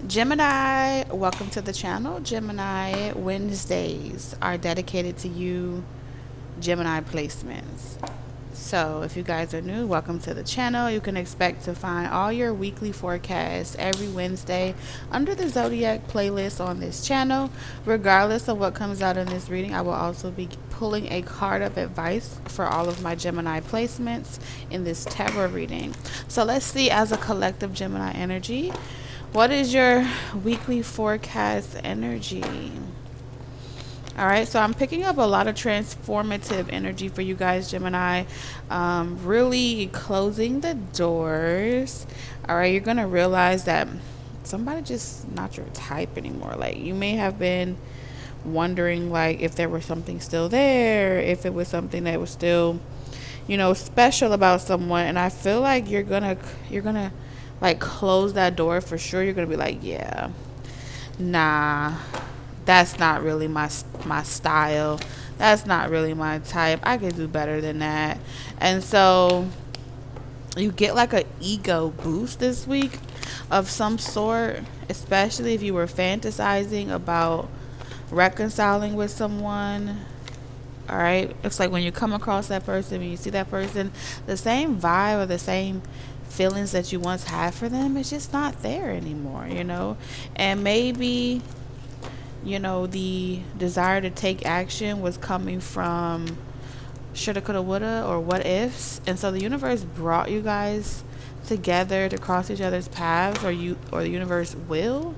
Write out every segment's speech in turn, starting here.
Gemini, welcome to the channel. Gemini Wednesdays are dedicated to you, Gemini placements. So, if you guys are new, welcome to the channel. You can expect to find all your weekly forecasts every Wednesday under the Zodiac playlist on this channel. Regardless of what comes out in this reading, I will also be pulling a card of advice for all of my Gemini placements in this tarot reading. So, let's see, as a collective Gemini energy, what is your weekly forecast energy? All right, so I'm picking up a lot of transformative energy for you guys, Gemini. Really closing the doors. All right, you're going to realize that somebody just not your type anymore. Like, you may have been wondering, like, if there was something still there, if it was something that was still, special about someone. And I feel like you're gonna like close that door for sure. You're gonna be like, yeah, nah, that's not really my style. That's not really my type. I could do better than that. And so you get like an ego boost this week of some sort, especially if you were fantasizing about reconciling with someone. All right, it's like when you come across that person, when you see that person, the same vibe or the same feelings that you once had for them, it's just not there anymore. And maybe the desire to take action was coming from shoulda, coulda, woulda, or what ifs. And so the universe brought you guys together to cross each other's paths, or the universe will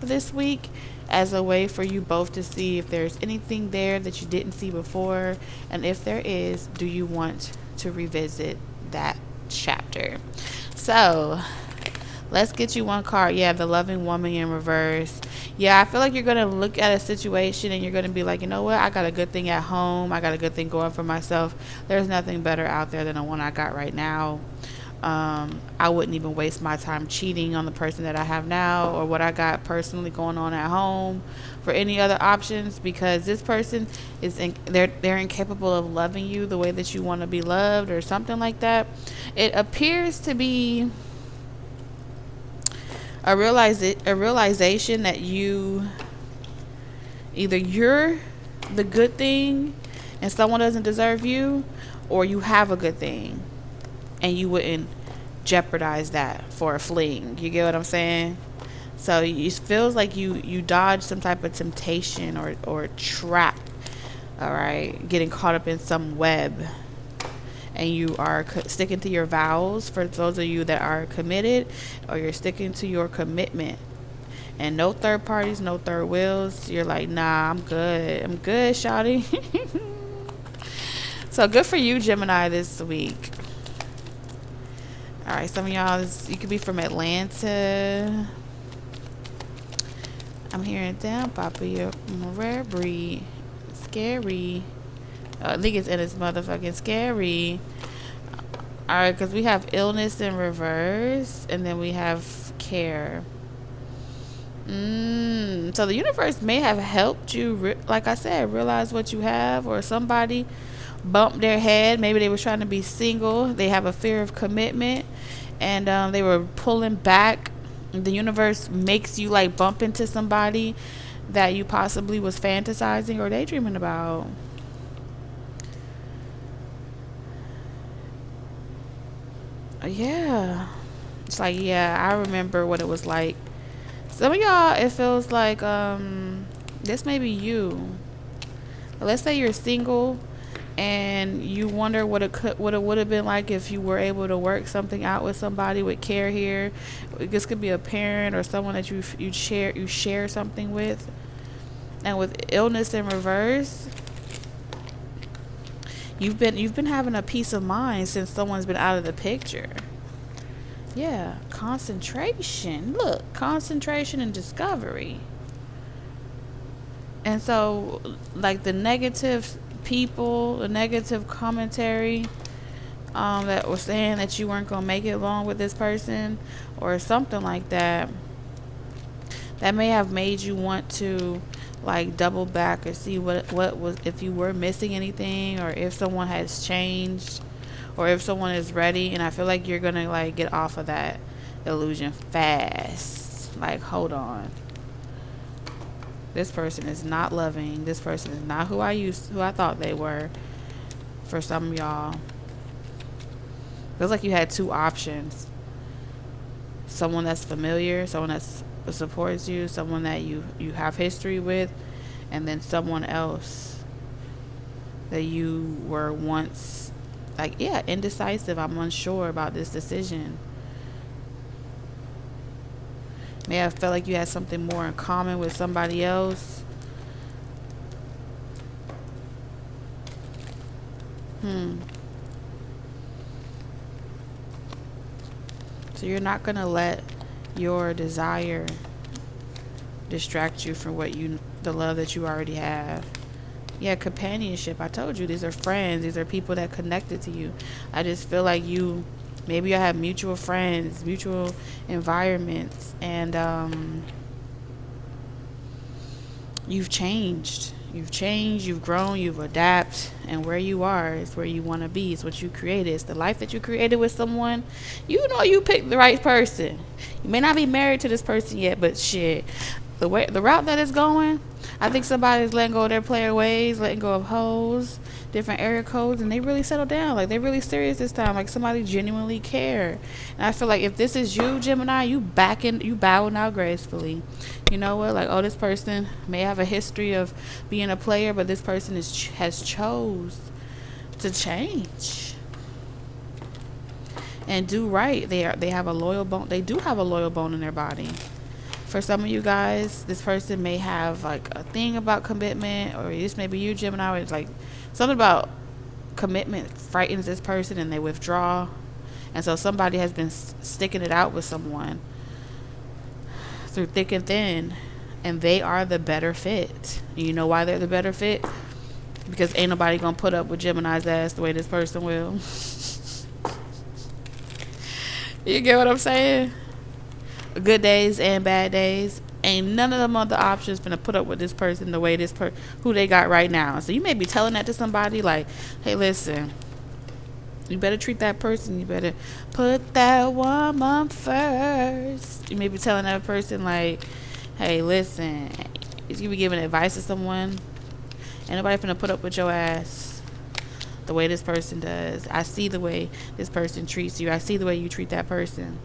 this week, as a way for you both to see if there's anything there that you didn't see before, and if there is, do you want to revisit that chapter? So let's get you one card. Yeah, the loving woman in reverse. Yeah, I feel like you're going to look at a situation and you're going to be like, you know what? I got a good thing at home. I got a good thing going for myself. There's nothing better out there than the one I got right now. I wouldn't even waste my time cheating on the person that I have now or what I got personally going on at home for any other options, because this person they're incapable of loving you the way that you want to be loved or something like that. It appears to be a realization that you're the good thing and someone doesn't deserve you, or you have a good thing and you wouldn't jeopardize that for a fling. You get what I'm saying? So it feels like you dodge some type of temptation or trap. All right, getting caught up in some web, and you are sticking to your vows. For those of you that are committed, or you're sticking to your commitment, and no third parties, no third wheels. You're like, nah, I'm good, shawty. So good for you, Gemini, this week. All right, some of y'all, you could be from Atlanta. I'm hearing down, Papa, you're a rare breed. Scary. I think it's in its motherfucking scary. All right, because we have illness in reverse, and then we have care. So the universe may have helped you, like I said, realize what you have, or somebody bumped their head. Maybe they were trying to be single. They have a fear of commitment, and they were pulling back. The universe makes you like bump into somebody that you possibly was fantasizing or daydreaming about. Yeah, it's like, yeah, I remember what it was like. Some of y'all, it feels like this may be you. Let's say you're single and you wonder what it would have been like if you were able to work something out with somebody with care here. This could be a parent or someone that you share something with. And with illness in reverse, you've been having a peace of mind since someone's been out of the picture. Yeah, concentration. Look, concentration and discovery. And so, like, the negative people, the negative commentary that was saying that you weren't gonna make it long with this person or something like that, that may have made you want to like double back or see what was, if you were missing anything, or if someone has changed, or if someone is ready. And I feel like you're gonna like get off of that illusion fast. Like, hold on. This person is not loving. This person is not who I thought they were. For some of y'all, feels like you had two options: someone that's familiar, someone that supports you, someone that you have history with, and then someone else that you were once like, yeah, indecisive. I'm unsure about this decision. May have felt like you had something more in common with somebody else. So you're not going to let your desire distract you from the love that you already have. Yeah, companionship. I told you, these are friends. These are people that connected to you. I just feel like maybe you have mutual friends, mutual environments, and you've changed. You've grown, you've adapted, and where you are is where you want to be. It's what you created. It's the life that you created with someone. You know you picked the right person. You may not be married to this person yet, but shit, the route that it's going, I think somebody's letting go of their player ways, letting go of hoes, different area codes, and they really settle down. Like, they're really serious this time. Like, somebody genuinely care. And I feel like if this is you, Gemini, you bowing out gracefully. You know what? Like, oh, this person may have a history of being a player, but this person has chose to change and do right. They have a loyal bone. They do have a loyal bone in their body. For some of you guys, this person may have like a thing about commitment, or this may be you, Gemini. It's like something about commitment frightens this person and they withdraw. And so somebody has been sticking it out with someone through thick and thin, and they are the better fit. And you know why they're the better fit? Because ain't nobody gonna put up with Gemini's ass the way this person will. You get what I'm saying? Good days and bad days. Ain't none of them other options gonna put up with this person the way who they got right now. So you may be telling that to somebody like, hey, listen, you better treat that person. You better put that woman first. You may be telling that person like, hey, listen, if you be giving advice to someone, ain't nobody finna put up with your ass the way this person does. I see the way this person treats you. I see the way you treat that person.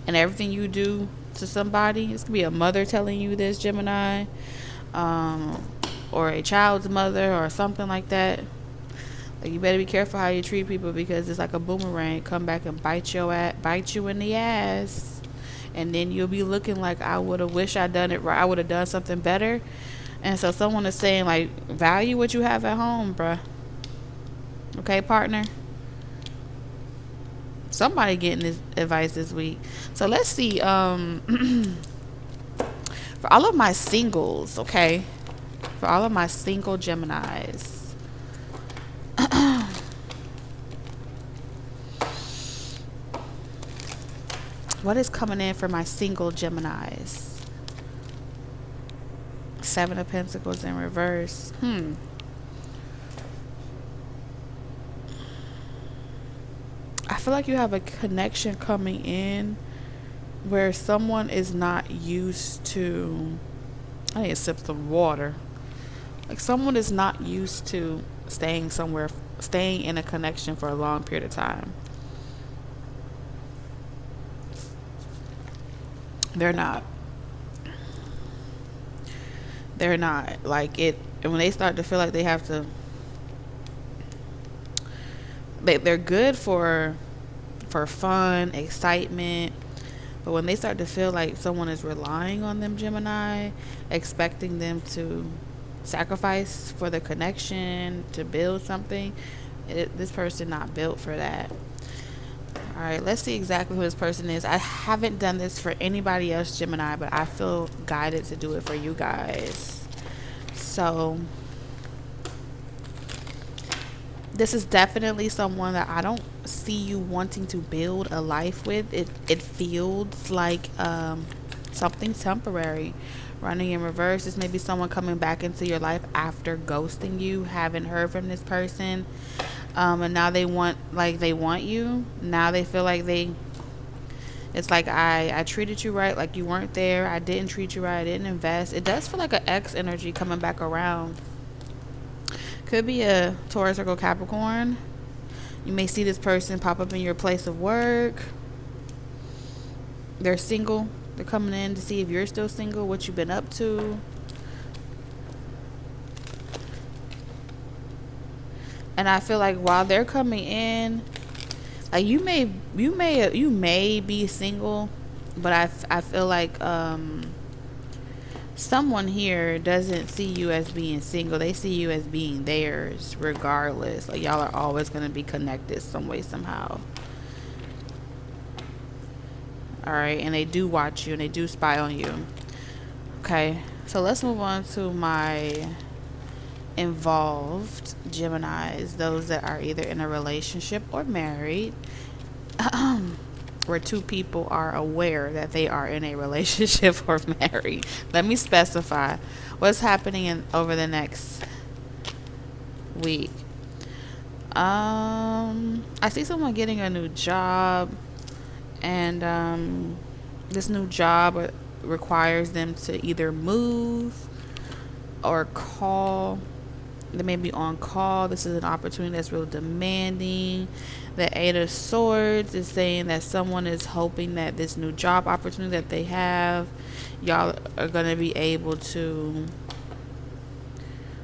And everything you do to somebody, this could be a mother telling you this, Gemini, or a child's mother or something like that. Like, you better be careful how you treat people, because it's like a boomerang. Come back and bite you in the ass, and then you'll be looking like, I would have wished I'd done it right. I would have done something better. And so someone is saying like, value what you have at home, bruh. Okay, partner. Somebody getting this advice this week. So let's see. For all of my singles, okay? For all of my single Geminis. What is coming in for my single Geminis? 7 of Pentacles in reverse. I feel like you have a connection coming in where someone is not used to, I need to sip some water. Like, someone is not used to staying in a connection for a long period of time. They're not. Like, and when they start to feel like they have to, they're good for fun, excitement, but when they start to feel like someone is relying on them, Gemini, expecting them to sacrifice for the connection, to build something, this person not built for that. All right, let's see exactly who this person is. I haven't done this for anybody else, Gemini, but I feel guided to do it for you guys. So this is definitely someone that I don't see you wanting to build a life with. It feels like something temporary. Running in reverse, this may be someone coming back into your life after ghosting you, haven't heard from this person. And now they want you. Now they feel like it's like I treated you right, like you weren't there. I didn't treat you right. I didn't invest. It does feel like an X energy coming back around. Could be a Taurus or Capricorn. You may see this person pop up in your place of work. They're single. They're coming in to see if you're still single, what you've been up to. And I feel like while they're coming in, like you may be single, but I feel like someone here doesn't see you as being single. They see you as being theirs regardless. Like y'all are always going to be connected some way, somehow. All right. And they do watch you and they do spy on you. Okay. So let's move on to my involved Geminis, those that are either in a relationship or married, where two people are aware that they are in a relationship or married. Let me specify what's happening over the next week. I see someone getting a new job, and this new job requires them to either move or call. They may be on call. This is an opportunity that's real demanding. The Eight of Swords is saying that someone is hoping that this new job opportunity that they have, y'all are going to be able to,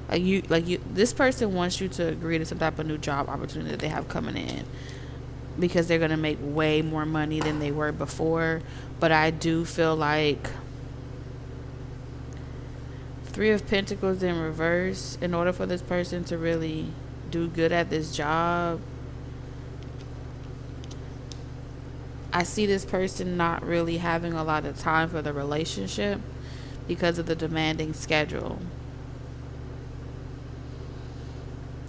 this person wants you to agree to some type of new job opportunity that they have coming in, because they're going to make way more money than they were before. But I do feel like Three of Pentacles in reverse, in order for this person to really do good at this job, I see this person not really having a lot of time for the relationship because of the demanding schedule.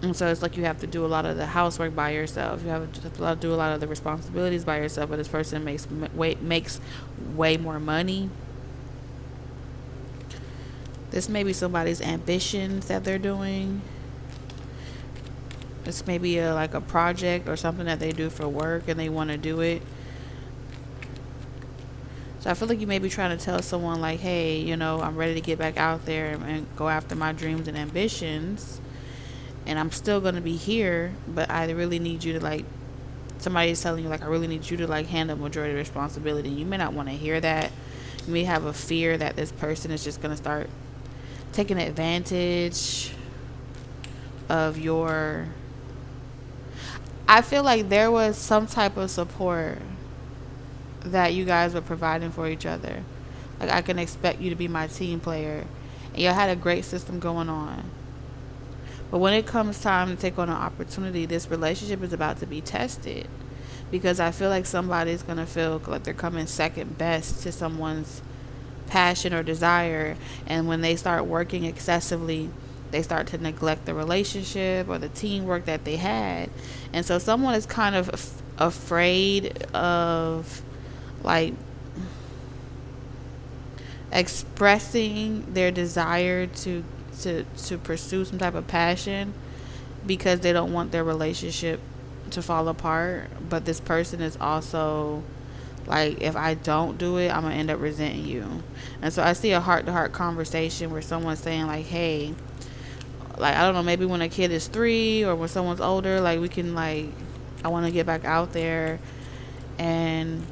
And so it's like you have to do a lot of the housework by yourself. You have to do a lot of the responsibilities by yourself, but this person makes way more money. This may be somebody's ambitions that they're doing. This may be like a project or something that they do for work and they want to do it. So I feel like you may be trying to tell someone like, hey, I'm ready to get back out there and go after my dreams and ambitions. And I'm still going to be here, but I really need you to somebody's telling you I really need you to handle majority of responsibility. You may not want to hear that. You may have a fear that this person is just going to start taking advantage of your. I feel like there was some type of support that you guys were providing for each other. I can expect you to be my team player, and y'all had a great system going on. But when it comes time to take on an opportunity, this relationship is about to be tested, because I feel like somebody's going to feel like they're coming second best to someone's passion or desire, and when they start working excessively, they start to neglect the relationship or the teamwork that they had. And so someone is kind of afraid of expressing their desire to pursue some type of passion, because they don't want their relationship to fall apart. But this person is also if I don't do it, I'm gonna end up resenting you. And so I see a heart-to-heart conversation where someone's saying hey, I don't know, maybe when a kid is 3 or when someone's older, we can I want to get back out there and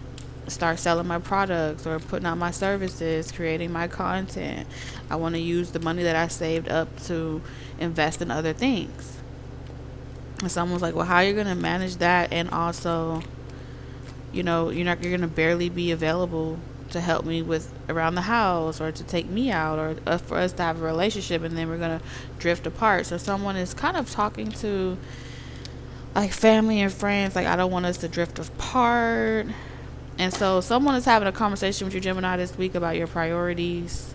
start selling my products or putting out my services, creating my content. I want to use the money that I saved up to invest in other things. And someone's like, well, how are you going to manage that? And also, you're going to barely be available to help me with around the house, or to take me out, or for us to have a relationship, and then we're going to drift apart. So someone is kind of talking to family and friends, I don't want us to drift apart. And so someone is having a conversation with you, Gemini, this week about your priorities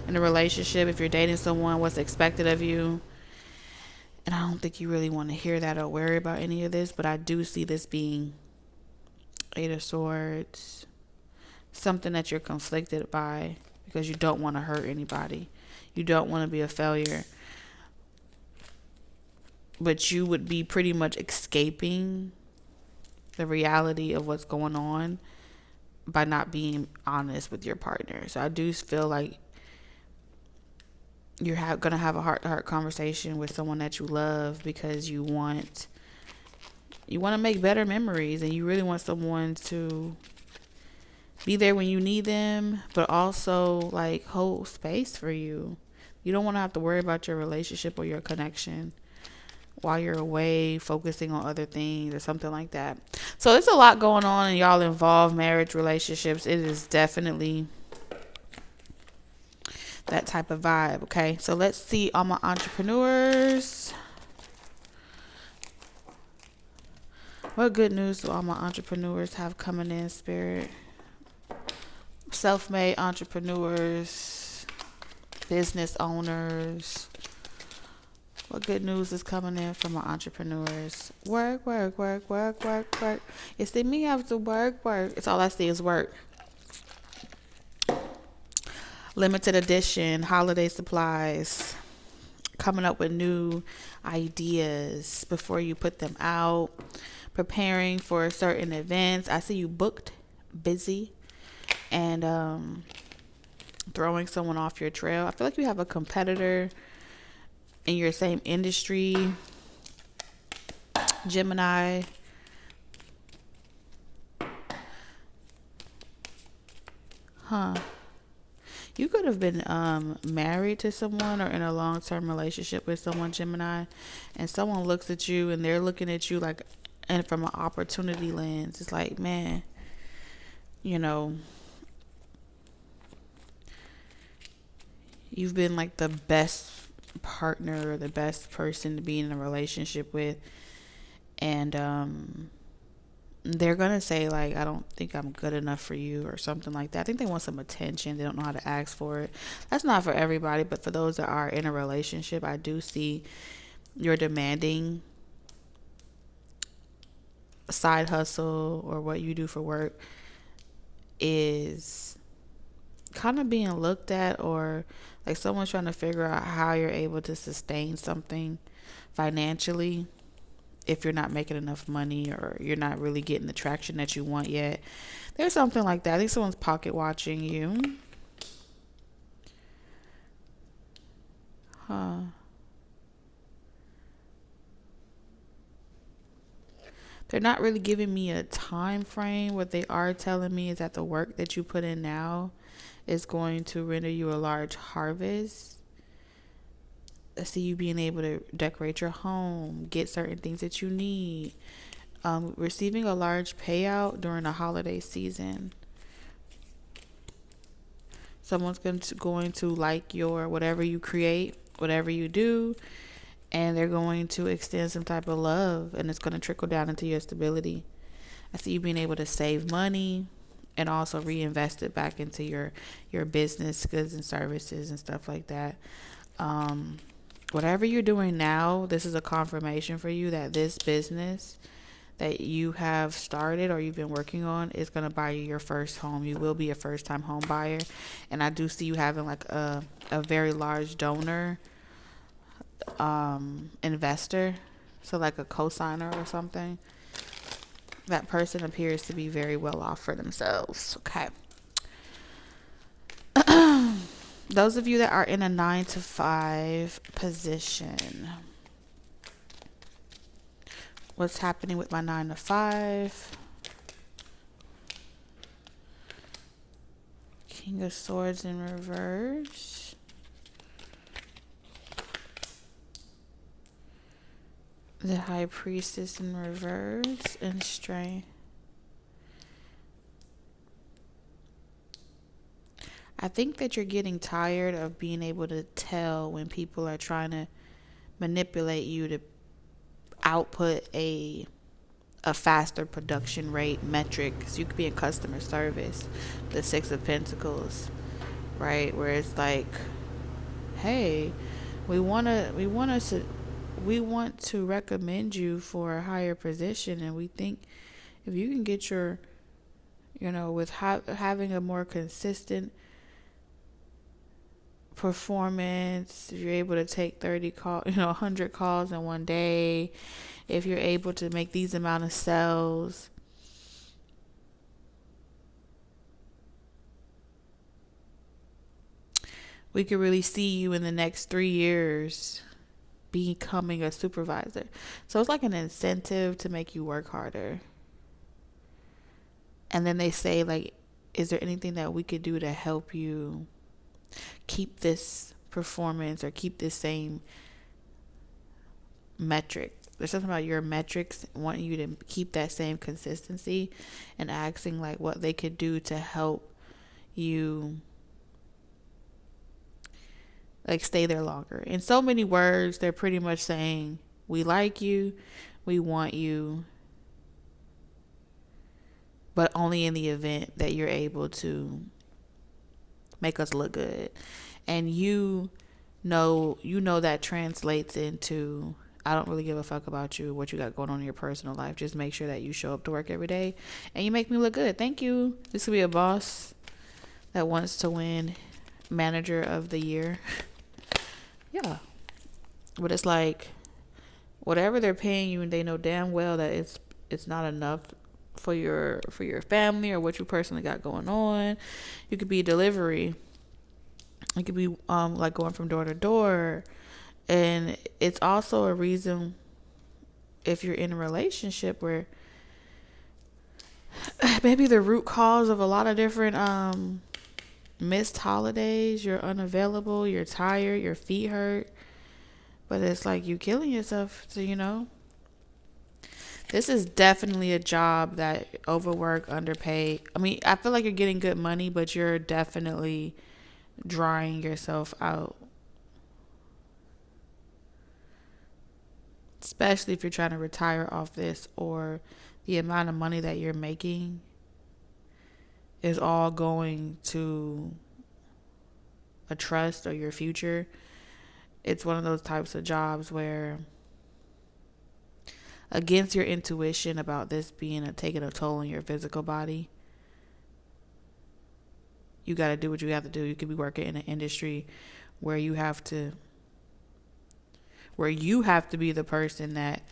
in a relationship. If you're dating someone, what's expected of you. And I don't think you really want to hear that or worry about any of this, but I do see this being Eight of Swords, something that you're conflicted by because you don't want to hurt anybody. You don't want to be a failure. but you would be pretty much escaping the reality of what's going on by not being honest with your partner. So I do feel like you're gonna have a heart-to-heart conversation with someone that you love, because you want to make better memories, and you really want someone to be there when you need them, but also like hold space for you. You don't want to have to worry about your relationship or your connection while you're away focusing on other things or something like that. So there's a lot going on in y'all involved marriage relationships. It is definitely that type of vibe. Okay, so let's see all my entrepreneurs. What good news do all my entrepreneurs have coming in, Spirit? Self-made entrepreneurs, business owners. What good news is coming in from my entrepreneurs? Work, work, work, work, work, work. You see me have to work, work. It's all I see is work. Limited edition, holiday supplies. Coming up with new ideas before you put them out. Preparing for certain events. I see you booked, busy, and throwing someone off your trail. I feel like you have a competitor in your same industry, Gemini. You could have been married to someone or in a long-term relationship with someone, Gemini, and someone looks at you and they're looking at you like, and from an opportunity lens. It's like, man, you've been like the best partner or the best person to be in a relationship with, and they're gonna say like, I don't think I'm good enough for you or something like that. I think they want some attention. They don't know how to ask for it. That's not for everybody, but for those that are in a relationship, I do see you're demanding side hustle or what you do for work is kind of being looked at, or like someone's trying to figure out how you're able to sustain something financially if you're not making enough money or you're not really getting the traction that you want yet. There's something like that. I think someone's pocket watching you. They're not really giving me a time frame. What they are telling me is that the work that you put in now is going to render you a large harvest. I see you being able to decorate your home, get certain things that you need, receiving a large payout during the holiday season. Someone's going to like your whatever you create, whatever you do, and they're going to extend some type of love, and it's going to trickle down into your stability. I see you being able to save money and also reinvest it back into your business, goods and services and stuff like that. Whatever you're doing now, this is a confirmation for you that this business that you have started or you've been working on is going to buy you your first home. You will be a first time home buyer. And I do see you having like a very large donor, investor. So like a co-signer or something. That person appears to be very well off for themselves. Okay. Those of you that are in a 9-to-5 position, what's happening with my 9-to-5? King of Swords in reverse. The High Priestess in reverse and strength. I think that you're getting tired of being able to tell when people are trying to manipulate you to output a faster production rate metric. So you could be in customer service, the Six of Pentacles, right? Where it's like, hey, we want to recommend you for a higher position, and we think if you can get your, with having a more consistent performance, if you're able to take 30 calls, 100 calls in one day, if you're able to make these amount of sales, we could really see you in the next 3 years becoming a supervisor. So it's like an incentive to make you work harder. And then they say, like, is there anything that we could do to help you keep this performance or keep this same metric? There's something about your metrics wanting you to keep that same consistency, and asking like what they could do to help you like stay there longer. In so many words, they're pretty much saying, we like you, we want you, but only in the event that you're able to make us look good. And you know that translates into, I don't really give a fuck about you, what you got going on in your personal life. Just make sure that you show up to work every day and you make me look good. Thank you. This could be a boss that wants to win manager of the year. Yeah. But it's like, whatever they're paying you, and they know damn well that it's not enough for your family or what you personally got going on. You could be delivery. It could be like going from door to door. And it's also a reason, if you're in a relationship, where maybe the root cause of a lot of different missed holidays, you're unavailable, you're tired, your feet hurt, but it's like you killing yourself to, this is definitely a job that overwork, underpaid. I mean, I feel like you're getting good money, but you're definitely drying yourself out. Especially if you're trying to retire off this, or the amount of money that you're making is all going to a trust or your future. It's one of those types of jobs where, against your intuition about this taking a toll on your physical body, you got to do what you have to do. You could be working in an industry where you have to be the person that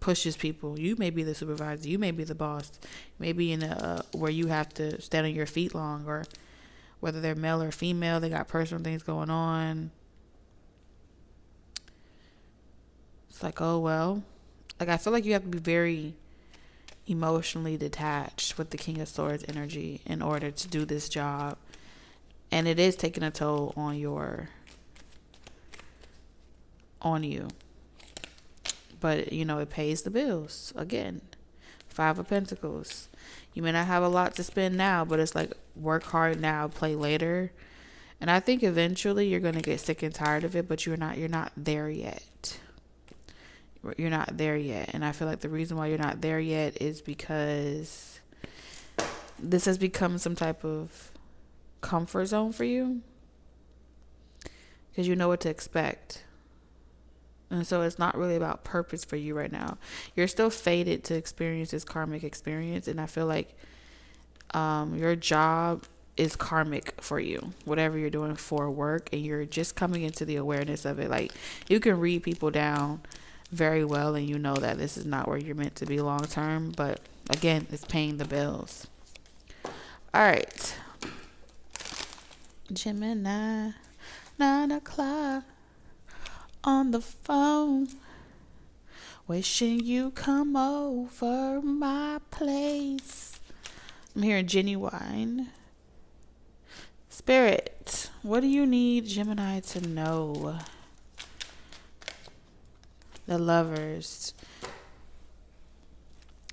pushes people. You may be the supervisor, you may be the boss, maybe in where you have to stand on your feet long, or whether they're male or female, they got personal things going on. It's like, oh well, like I feel like you have to be very emotionally detached with the King of Swords energy in order to do this job. And it is taking a toll on you. But, it pays the bills. Again, 5 of Pentacles. You may not have a lot to spend now, but it's like, work hard now, play later. And I think eventually you're going to get sick and tired of it, but you're not there yet. You're not there yet. And I feel like the reason why you're not there yet is because this has become some type of comfort zone for you, because you know what to expect. And so it's not really about purpose for you right now. You're still fated to experience this karmic experience, and I feel like your job is karmic for you, whatever you're doing for work, and you're just coming into the awareness of it. Like, you can read people down very well, and you know that this is not where you're meant to be long term, but again, it's paying the bills. All right, Gemini, 9 o'clock on the phone, wishing you come over my place. I'm hearing genuine. Spirit, what do you need Gemini to know? The Lovers.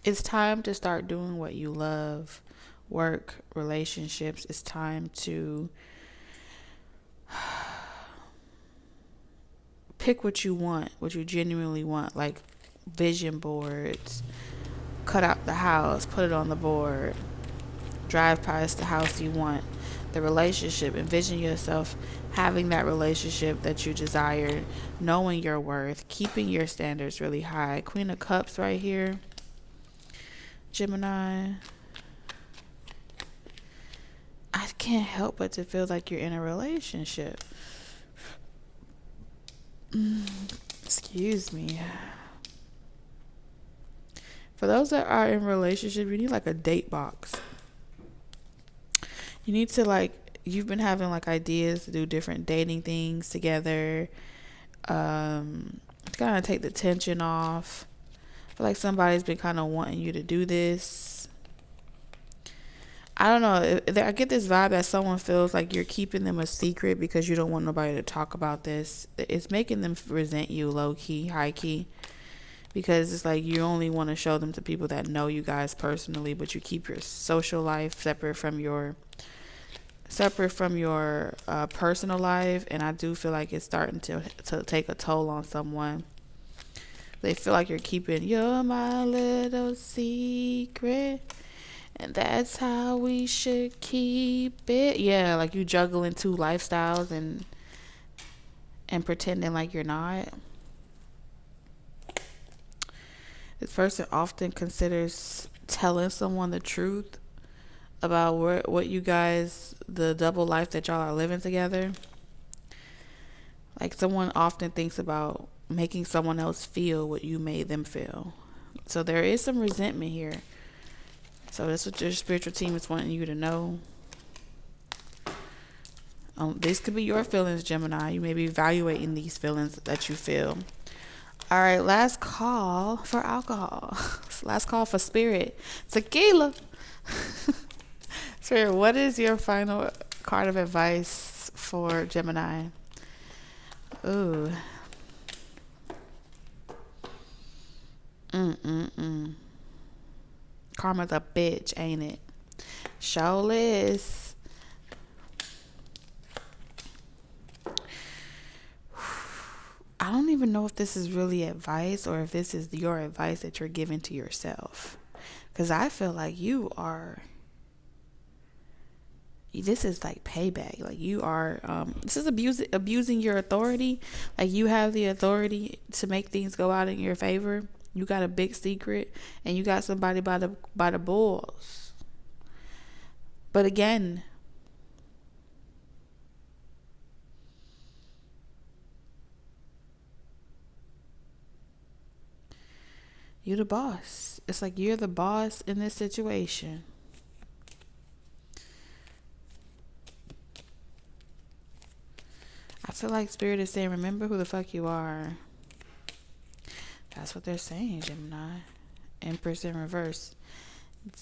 It's time to start doing what you love. Work, relationships. It's time to pick what you want, what you genuinely want, like vision boards. Cut out the house, put it on the board. Drive past the house you want. The relationship, envision yourself having that relationship that you desire, knowing your worth, keeping your standards really high. Queen of Cups right here, Gemini. I can't help but to feel like you're in a relationship. Excuse me. For those that are in relationship, you need like a date box. You need to you've been having like ideas to do different dating things together. To kind of take the tension off. I feel like somebody's been kind of wanting you to do this. I don't know. I get this vibe that someone feels like you're keeping them a secret because you don't want nobody to talk about this. It's making them resent you low key, high key. Because it's like you only want to show them to people that know you guys personally, but you keep your social life separate from your personal life. And I do feel like it's starting to take a toll on someone. They feel like you're keeping, you're my little secret, and that's how we should keep it. Yeah, like you juggling two lifestyles and pretending like you're not. This person often considers telling someone the truth about what you guys, the double life that y'all are living together. Like someone often thinks about making someone else feel what you made them feel. So there is some resentment here. So that's what your spiritual team is wanting you to know. This could be your feelings, Gemini. You may be evaluating these feelings that you feel. All right, last call for alcohol. Last call for spirit. Tequila. Spirit, what is your final card of advice for Gemini? Ooh. Karma's a bitch, ain't it? Show is. I don't even know if this is really advice or if this is your advice that you're giving to yourself. Because I feel like this is like payback. Like you are, this is abusing your authority. Like you have the authority to make things go out in your favor. You got a big secret and you got somebody by the balls. But again, you're the boss. It's like you're the boss in this situation. I feel like Spirit is saying, remember who the fuck you are. That's what they're saying, Gemini. Empress in reverse.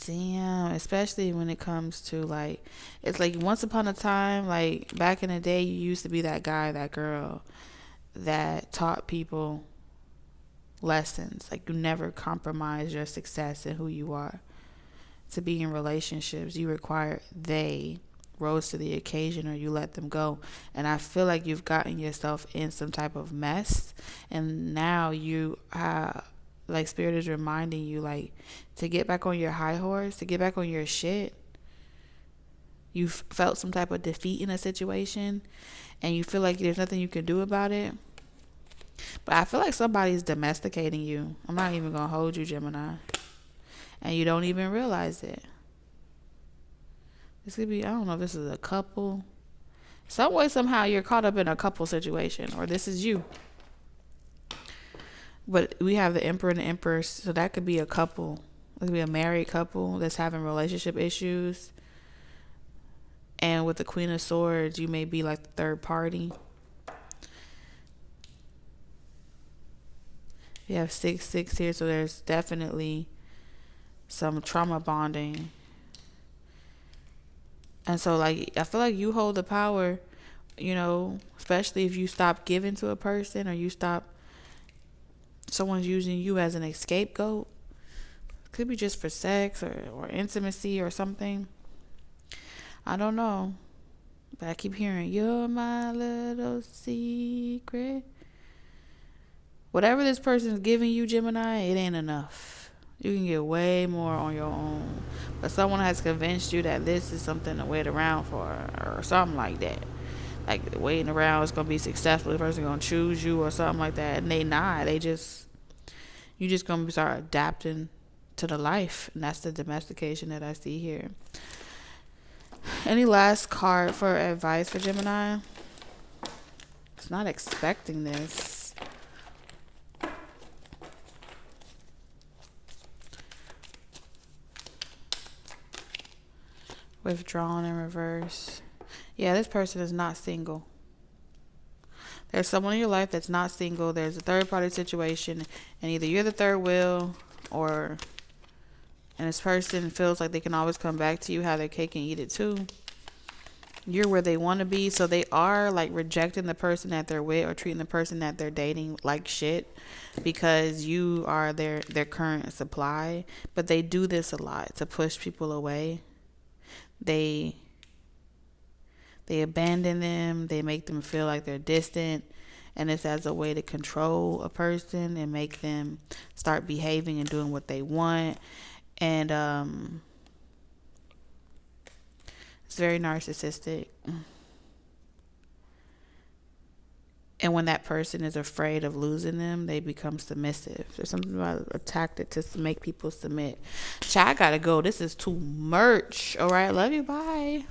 Damn. Especially when it comes to it's like once upon a time, like back in the day, you used to be that guy, that girl that taught people lessons. Like you never compromise your success and who you are. To be in relationships, you require they rose to the occasion or you let them go. And I feel like you've gotten yourself in some type of mess, and now you like Spirit is reminding you to get back on your high horse, to get back on your shit. You've felt some type of defeat in a situation and you feel like there's nothing you can do about it. But I feel like somebody's domesticating you. I'm not even gonna hold you, Gemini, and you don't even realize it. This could be, I don't know if this is a couple. Some way, somehow, you're caught up in a couple situation, or this is you. But we have the Emperor and the Empress, so that could be a couple. It could be a married couple that's having relationship issues. And with the Queen of Swords, you may be like the third party. You have 6-6 here, so there's definitely some trauma bonding. And so, I feel like you hold the power, especially if you stop giving to a person or you stop, someone's using you as an scapegoat. Could be just for sex or intimacy or something. I don't know. But I keep hearing, you're my little secret. Whatever this person's giving you, Gemini, it ain't enough. You can get way more on your own. But someone has convinced you that this is something to wait around for or something like that. Like waiting around is going to be successful. The person going to choose you or something like that. And they not. You just going to start adapting to the life. And that's the domestication that I see here. Any last card for advice for Gemini? It's not expecting this. Withdrawn in reverse. Yeah, this person is not single. There's someone in your life that's not single. There's a third party situation, and either you're the third wheel, and this person feels like they can always come back to you, have their cake and eat it too. You're where they want to be, so they are like rejecting the person that they're with or treating the person that they're dating like shit because you are their current supply. But they do this a lot to push people away. They abandon them. They make them feel like they're distant, and it's as a way to control a person and make them start behaving and doing what they want. And it's very narcissistic. And when that person is afraid of losing them, they become submissive. There's something about a tactic to make people submit. Child, I gotta go. This is too much. All right, love you. Bye.